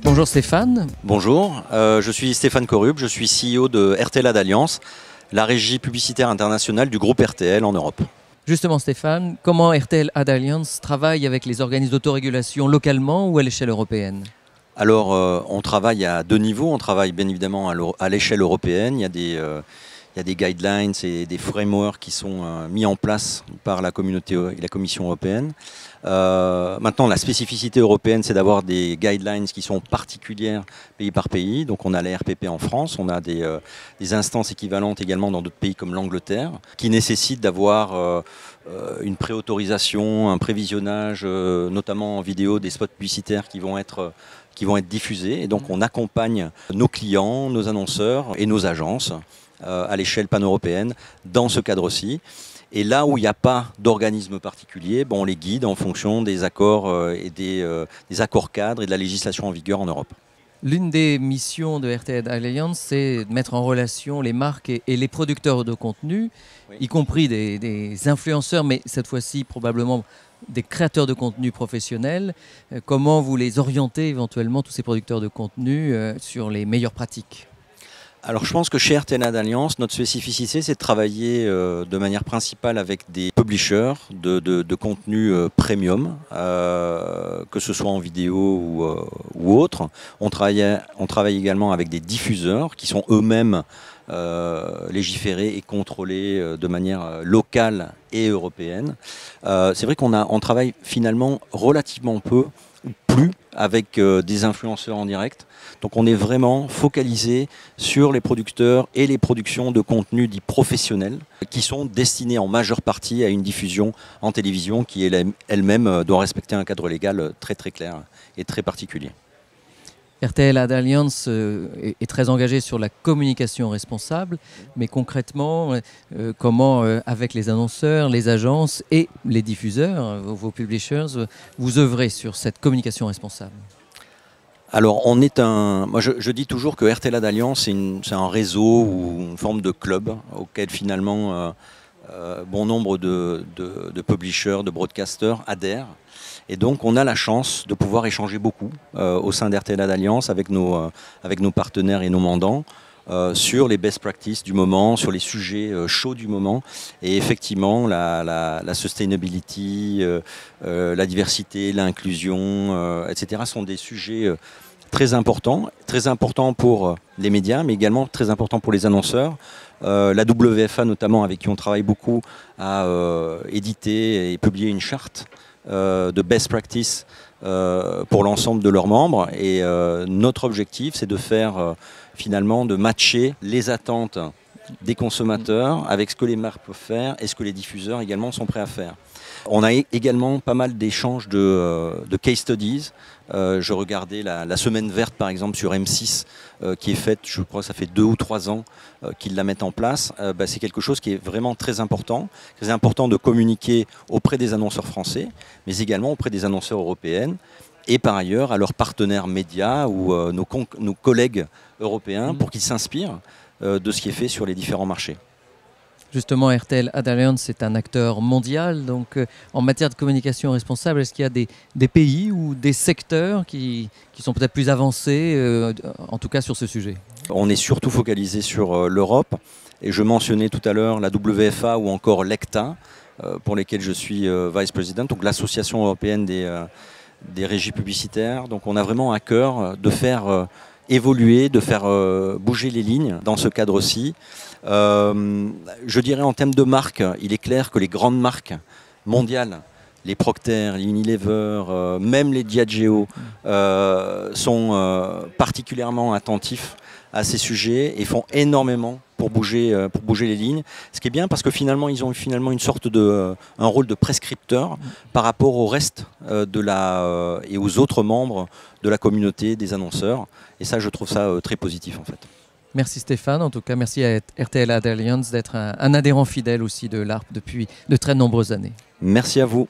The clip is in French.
Bonjour Stéphane. Bonjour, je suis Stéphane Corrub, je suis CEO de RTL Ad Alliance, la régie publicitaire internationale du groupe RTL en Europe. Justement Stéphane, comment RTL Ad Alliance travaille avec les organismes d'autorégulation localement ou à l'échelle européenne ? Alors on travaille à deux niveaux, on travaille bien évidemment à l'échelle européenne, il y a des guidelines et des frameworks qui sont mis en place par la communauté et la Commission européenne. Maintenant, la spécificité européenne, c'est d'avoir des guidelines qui sont particulières pays par pays. Donc on a la RPP en France, on a des instances équivalentes également dans d'autres pays comme l'Angleterre, qui nécessitent d'avoir une préautorisation, un prévisionnage, notamment en vidéo, des spots publicitaires qui vont être diffusés. Et donc on accompagne nos clients, nos annonceurs et nos agences à l'échelle pan-européenne dans ce cadre-ci. Et là où il n'y a pas d'organisme particulier, on les guide en fonction des accords et des accords cadres et de la législation en vigueur en Europe. L'une des missions de RTL Alliance, c'est de mettre en relation les marques et les producteurs de contenu, oui, y compris des influenceurs, mais cette fois-ci probablement des créateurs de contenu professionnels. Comment vous les orientez éventuellement, tous ces producteurs de contenu, sur les meilleures pratiques ? Alors je pense que chez RTL Ad Alliance, notre spécificité, c'est de travailler de manière principale avec des publishers de contenu premium, que ce soit en vidéo ou autre. On travaille également avec des diffuseurs qui sont eux-mêmes légiférés et contrôlés de manière locale et européenne. C'est vrai qu'on travaille finalement relativement peu ou plus avec des influenceurs en direct. Donc on est vraiment focalisé sur les producteurs et les productions de contenus dits professionnels qui sont destinés en majeure partie à une diffusion en télévision qui elle-même doit respecter un cadre légal très très clair et très particulier. RTL Ad Alliance est très engagé sur la communication responsable, mais concrètement, comment avec les annonceurs, les agences et les diffuseurs, vos publishers, vous œuvrez sur cette communication responsable ? Alors, moi je dis toujours que RTL Ad Alliance, c'est un réseau ou une forme de club auquel finalement bon nombre de publishers, de broadcasters adhèrent. Et donc, on a la chance de pouvoir échanger beaucoup au sein d'RTL Ad Alliance avec nos partenaires et nos mandants sur les best practices du moment, sur les sujets chauds du moment. Et effectivement, la sustainability, la diversité, l'inclusion, etc. sont des sujets très importants pour les médias, mais également très importants pour les annonceurs. La WFA notamment, avec qui on travaille beaucoup, a édité et publié une charte de best practice pour l'ensemble de leurs membres. Et notre objectif, c'est de faire finalement de matcher les attentes des consommateurs avec ce que les marques peuvent faire et ce que les diffuseurs également sont prêts à faire. On a également pas mal d'échanges de case studies. Je regardais la semaine verte par exemple sur M6 qui est faite, je crois que ça fait 2 ou 3 ans qu'ils la mettent en place. C'est quelque chose qui est vraiment très important de communiquer auprès des annonceurs français, mais également auprès des annonceurs européens et par ailleurs à leurs partenaires médias ou nos collègues européens pour qu'ils s'inspirent de ce qui est fait sur les différents marchés. Justement, RTL Ad Alliance est un acteur mondial. Donc, en matière de communication responsable, est-ce qu'il y a des pays ou des secteurs qui sont peut-être plus avancés, en tout cas sur ce sujet ? On est surtout focalisé sur l'Europe. Et je mentionnais tout à l'heure la WFA ou encore l'ECTA, pour lesquels je suis vice-président, donc l'Association européenne des régies publicitaires. Donc, on a vraiment à cœur de faire évoluer, de faire bouger les lignes dans ce cadre-ci. Je dirais en termes de marques, il est clair que les grandes marques mondiales, les Procter, les Unilever, même les Diageo sont particulièrement attentifs à ces sujets et font énormément pour bouger les lignes. Ce qui est bien parce que finalement, ils ont une sorte un rôle de prescripteur par rapport au reste et aux autres membres de la communauté des annonceurs. Et ça, je trouve ça très positif en fait. Merci Stéphane, en tout cas merci à RTL Ad Alliance d'être un adhérent fidèle aussi de l'ARP depuis de très nombreuses années. Merci à vous.